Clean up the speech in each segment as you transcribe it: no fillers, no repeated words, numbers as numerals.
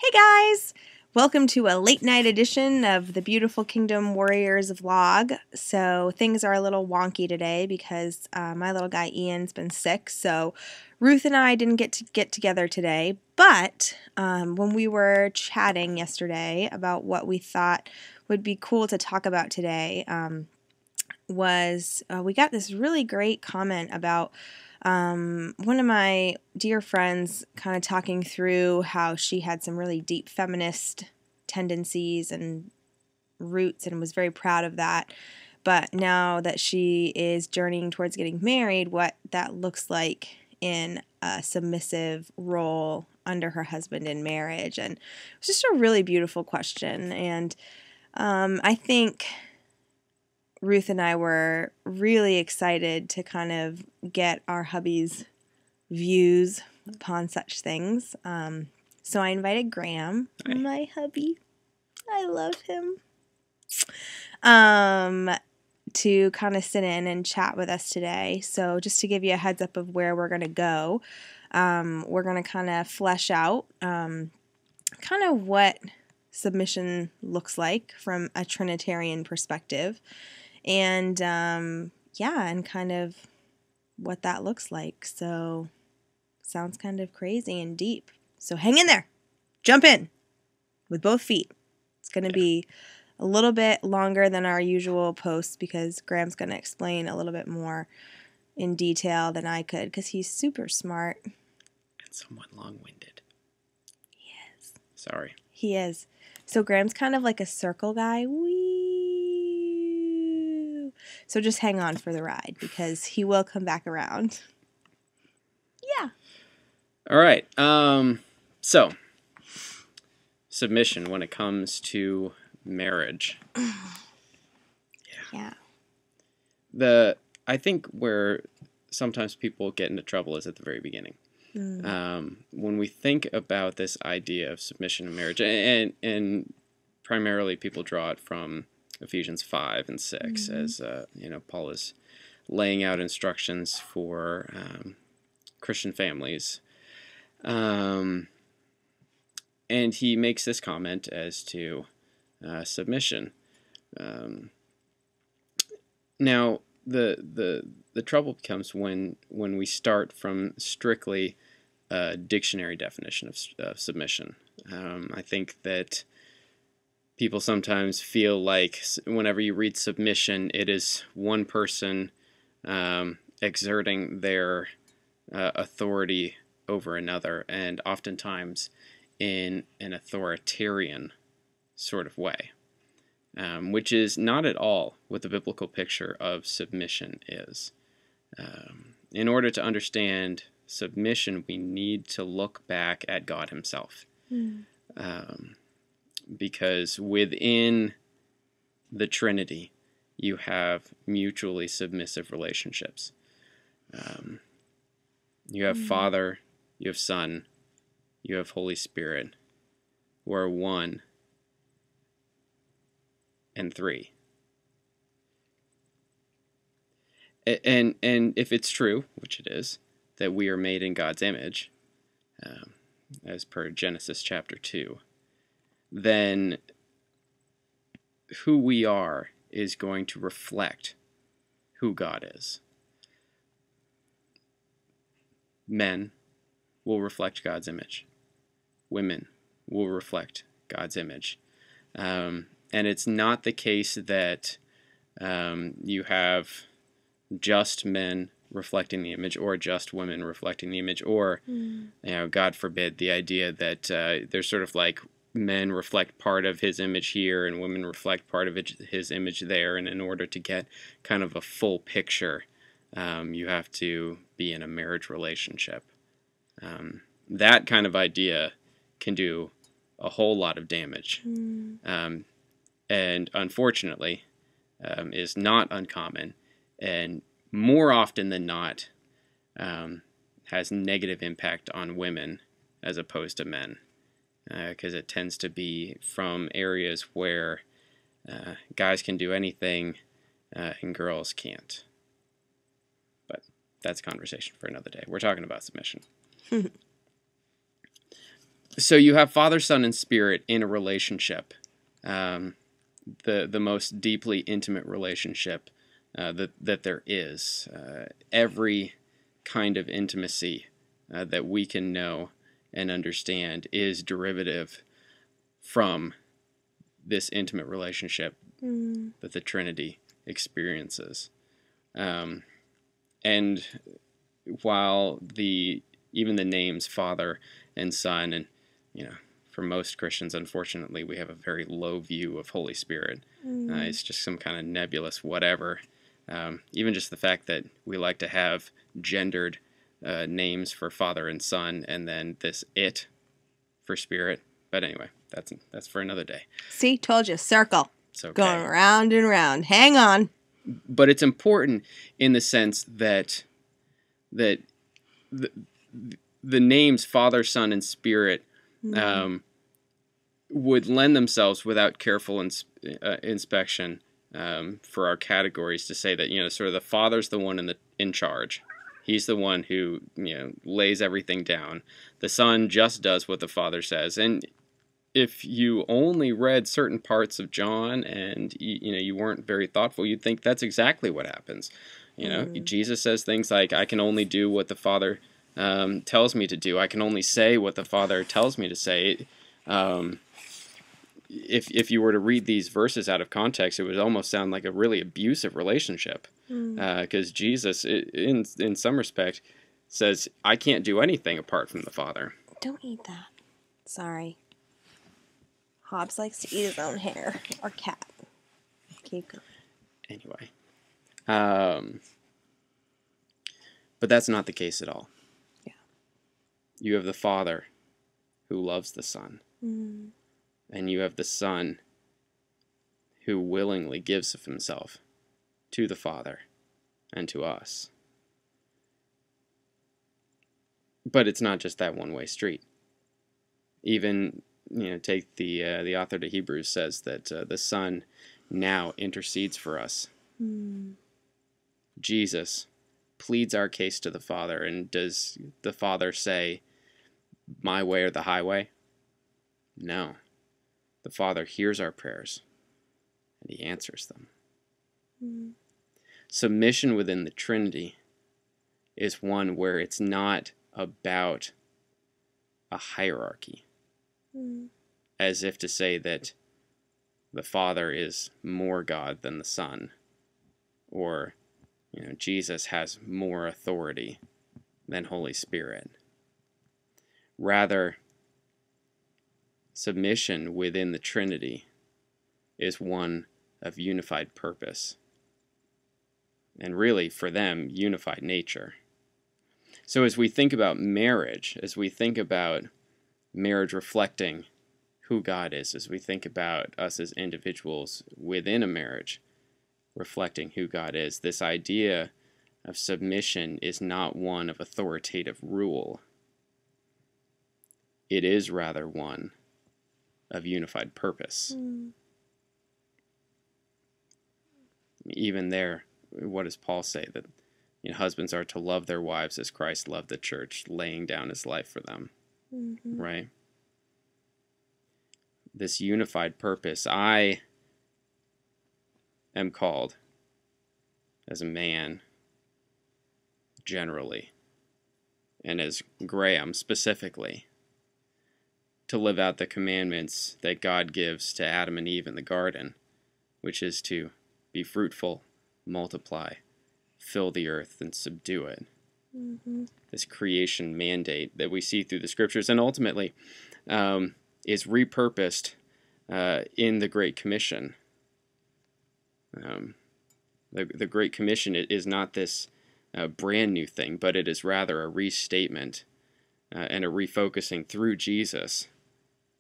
Hey guys! Welcome to a late night edition of the Beautiful Kingdom Warriors vlog. So things are a little wonky today because my little guy Ian's been sick, so Ruth and I didn't get together today. But when we were chatting yesterday about what we thought would be cool to talk about today, we got this really great comment about one of my dear friends kind of talking through how she had some really deep feminist tendencies and roots and was very proud of that. But now that she is journeying towards getting married, what that looks like in a submissive role under her husband in marriage. And it's just a really beautiful question. And I think Ruth and I were really excited to kind of get our hubby's views upon such things. So I invited Graham, my hubby, I love him, to kind of sit in and chat with us today. So just to give you a heads up of where we're going to go, we're going to kind of flesh out kind of what submission looks like from a Trinitarian perspective. And and kind of what that looks like. So sounds kind of crazy and deep. So hang in there. Jump in with both feet. It's going to be a little bit longer than our usual posts because Graham's going to explain a little bit more in detail than I could because he's super smart. And somewhat long-winded. He is. Sorry. He is. So Graham's kind of like a circle guy. So just hang on for the ride because he will come back around. Yeah. All right. So, submission when it comes to marriage. Yeah. I think where sometimes people get into trouble is at the very beginning. When we think about this idea of submission in marriage, and primarily people draw it from Ephesians 5 and 6, as Paul is laying out instructions for Christian families, and he makes this comment as to submission. Now, the trouble comes when we start from strictly a dictionary definition of submission. I think that people sometimes feel like whenever you read submission, it is one person exerting their authority over another, and oftentimes in an authoritarian sort of way, which is not at all what the biblical picture of submission is. In order to understand submission, we need to look back at God himself. Because within the Trinity, you have mutually submissive relationships. You have Father, you have Son, you have Holy Spirit, who are one and three. And if it's true, which it is, that we are made in God's image, as per Genesis chapter 2, then who we are is going to reflect who God is. Men will reflect God's image. Women will reflect God's image. And it's not the case that you have just men reflecting the image or just women reflecting the image, or, God forbid, the idea that there's sort of like men reflect part of his image here and women reflect part of his image there, and in order to get kind of a full picture, you have to be in a marriage relationship. That kind of idea can do a whole lot of damage, and unfortunately is not uncommon, and more often than not has negative impact on women as opposed to men. Because it tends to be from areas where guys can do anything and girls can't. But that's a conversation for another day. We're talking about submission. So you have Father, Son, and Spirit in a relationship, the most deeply intimate relationship that there is. Every kind of intimacy that we can know and understand is derivative from this intimate relationship that the Trinity experiences. And while even the names Father and Son, and for most Christians, unfortunately, we have a very low view of Holy Spirit. It's just some kind of nebulous whatever. Even just the fact that we like to have gendered names for Father and Son, and then this it for Spirit. But anyway, that's for another day. See, told you, circle. It's okay. Going round and round. Hang on. But it's important in the sense that the names Father, Son, and Spirit would lend themselves, without careful inspection, for our categories, to say that sort of the Father's the one in charge. He's the one who lays everything down. The Son just does what the Father says. And if you only read certain parts of John and you weren't very thoughtful, you'd think that's exactly what happens. Jesus says things like, "I can only do what the Father tells me to do. I can only say what the Father tells me to say." If you were to read these verses out of context, it would almost sound like a really abusive relationship, because Jesus, in some respect, says, "I can't do anything apart from the Father." Don't eat that. Sorry. Hobbs likes to eat his own hair. Or cat. Keep going. Anyway. But that's not the case at all. Yeah. You have the Father who loves the Son. And you have the Son who willingly gives of himself to the Father and to us. But it's not just that one-way street. Even, take the author to Hebrews says that the Son now intercedes for us. Jesus pleads our case to the Father, and does the Father say, "My way or the highway"? No. The Father hears our prayers, and he answers them. Submission within the Trinity is one where it's not about a hierarchy, as if to say that the Father is more God than the Son, or Jesus has more authority than Holy Spirit. Rather, submission within the Trinity is one of unified purpose, and really, for them, unified nature. So as we think about marriage, as we think about marriage reflecting who God is, as we think about us as individuals within a marriage reflecting who God is, this idea of submission is not one of authoritative rule. It is rather one of unified purpose. Even there, what does Paul say? That husbands are to love their wives as Christ loved the church, laying down his life for them. Right? This unified purpose. I am called as a man generally, and as Graham specifically, to live out the commandments that God gives to Adam and Eve in the garden, which is to be fruitful, multiply, fill the earth, and subdue it. This creation mandate that we see through the scriptures, and ultimately is repurposed in the Great Commission. The Great Commission is not this brand new thing, but it is rather a restatement and a refocusing through Jesus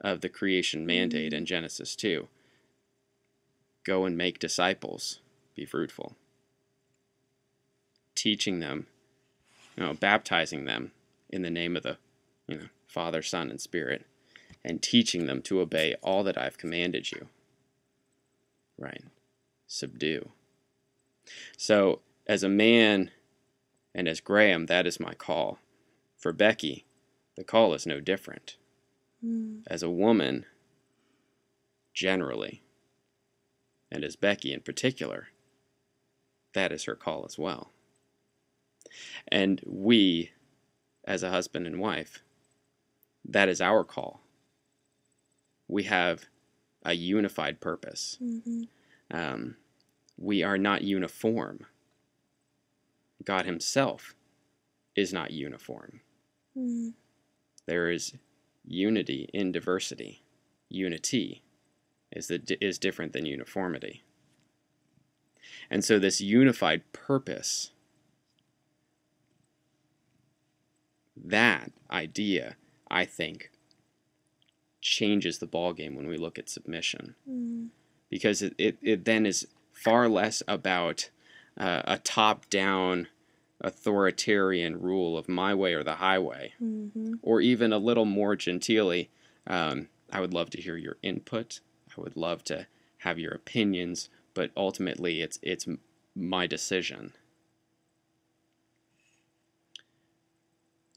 of the creation mandate in Genesis 2. Go and make disciples, be fruitful. Teaching them, baptizing them in the name of the Father, Son, and Spirit, and teaching them to obey all that I've commanded you. Right? Subdue. So, as a man and as Graham, that is my call. For Becky, the call is no different. As a woman, generally, and as Becky in particular, that is her call as well. And we, as a husband and wife, that is our call. We have a unified purpose. We are not uniform. God himself is not uniform. There is unity in diversity. Unity is different than uniformity. And so this unified purpose, that idea, I think, changes the ballgame when we look at submission. Because it then is far less about a top-down authoritarian rule of my way or the highway, or even a little more genteelly, I would love to hear your input. I would love to have your opinions, but ultimately it's my decision.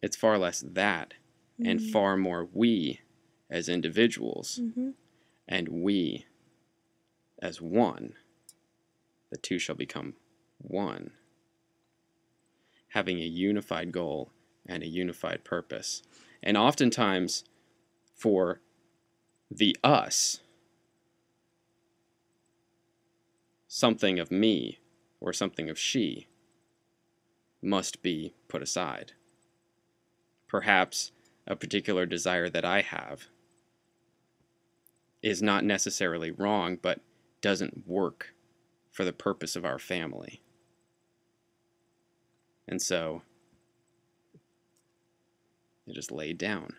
It's far less that and far more we as individuals and we as one. The two shall become one, having a unified goal and a unified purpose. And oftentimes, for the us, something of me or something of she must be put aside. Perhaps a particular desire that I have is not necessarily wrong, but doesn't work for the purpose of our family. And so it is laid down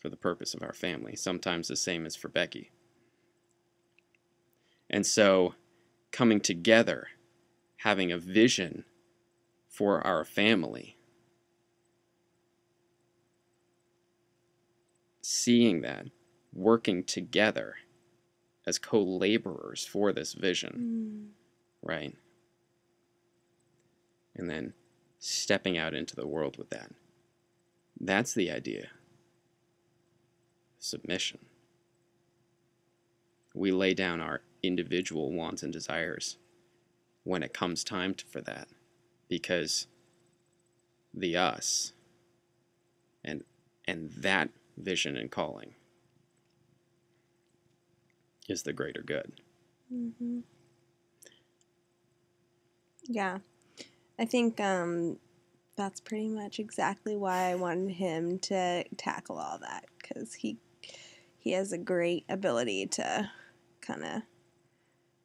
for the purpose of our family. Sometimes the same as for Becky. And so coming together, having a vision for our family, seeing that, working together as co-laborers for this vision, right? And then stepping out into the world with that. That's the idea. Submission. We lay down our individual wants and desires when it comes time for that, because the us and that vision and calling is the greater good. Yeah, I think that's pretty much exactly why I wanted him to tackle all that, because he has a great ability to kind of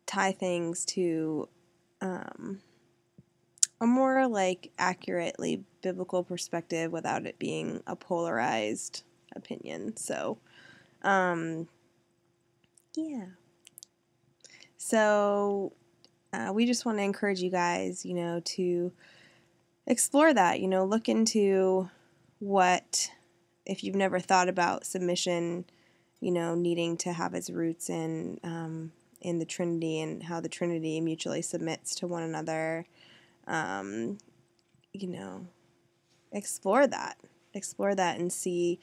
tie things to a more like accurately biblical perspective without it being a polarized opinion. So, yeah. So, we just want to encourage you guys, to explore that, look into what, if you've never thought about submission, needing to have its roots in the Trinity and how the Trinity mutually submits to one another. Explore that and see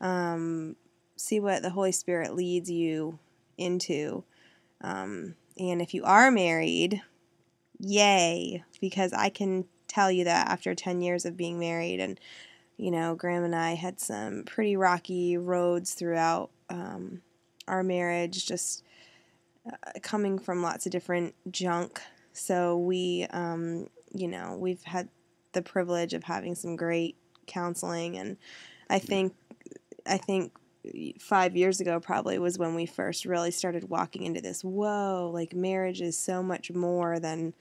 what the Holy Spirit leads you into. And if you are married, yay, because I can tell you that after 10 years of being married, and Graham and I had some pretty rocky roads throughout our marriage, just coming from lots of different junk. So we, we've had the privilege of having some great counseling, and I think 5 years ago probably was when we first really started walking into this, whoa, like marriage is so much more than,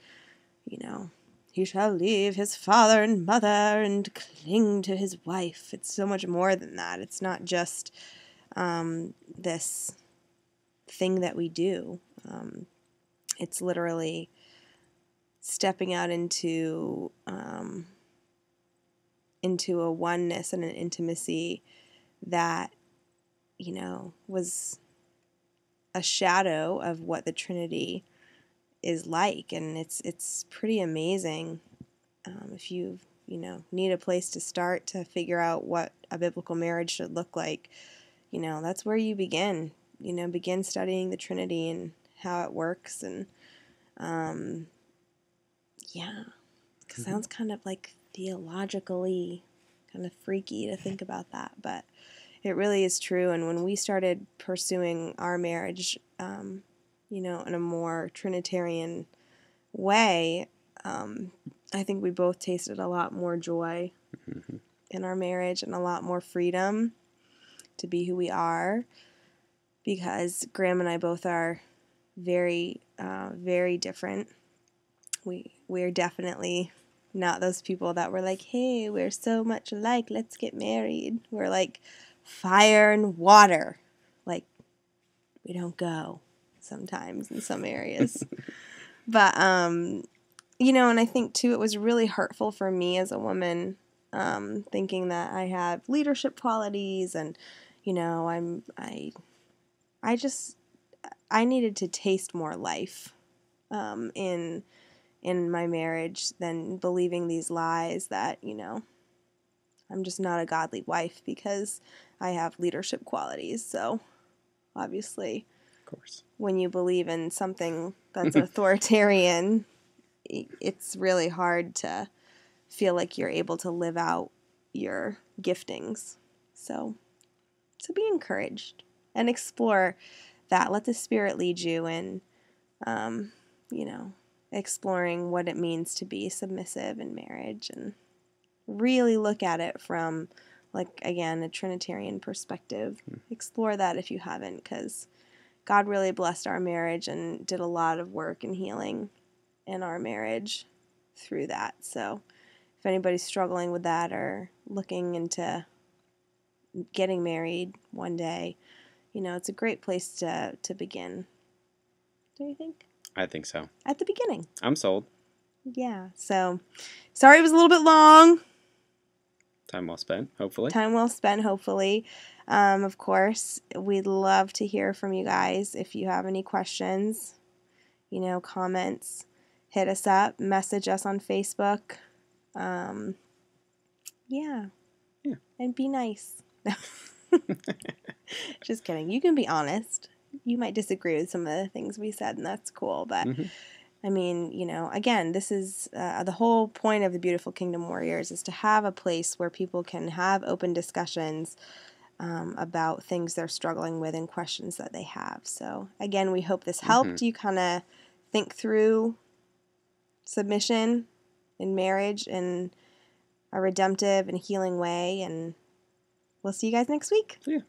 he shall leave his father and mother and cling to his wife. It's so much more than that. It's not just this thing that we do. It's literally stepping out into a oneness and an intimacy that, was a shadow of what the Trinity is like, and it's pretty amazing. If you've need a place to start to figure out what a biblical marriage should look like, that's where you begin. Begin studying the Trinity and how it works. And, yeah, it sounds kind of like theologically kind of freaky to think about that, but it really is true. And when we started pursuing our marriage, in a more Trinitarian way, I think we both tasted a lot more joy in our marriage and a lot more freedom to be who we are, because Graham and I both are very, very different. We're definitely not those people that were like, hey, we're so much alike, let's get married. We're like fire and water. Like, we don't go sometimes in some areas. But, and I think too, it was really hurtful for me as a woman, thinking that I have leadership qualities and, I needed to taste more life, in my marriage than believing these lies that, I'm just not a godly wife because I have leadership qualities. So obviously, of course, when you believe in something that's authoritarian, it's really hard to feel like you're able to live out your giftings. So be encouraged and explore that. Let the Spirit lead you in, exploring what it means to be submissive in marriage, and really look at it from, like, again, a Trinitarian perspective. Explore that if you haven't, because God really blessed our marriage and did a lot of work and healing in our marriage through that. So if anybody's struggling with that or looking into getting married one day, it's a great place to begin. Don't you think? I think so. At the beginning. I'm sold. Yeah. So, sorry it was a little bit long. Time well spent, hopefully. Time well spent, hopefully. Of course, we'd love to hear from you guys. If you have any questions, comments, hit us up, message us on Facebook. Yeah. And be nice. Just kidding. You can be honest. You might disagree with some of the things we said, and that's cool. But, I mean, again, this is the whole point of the Beautiful Kingdom Warriors, is to have a place where people can have open discussions about things they're struggling with and questions that they have. So, again, we hope this helped you kind of think through submission in marriage in a redemptive and healing way. And we'll see you guys next week. See ya.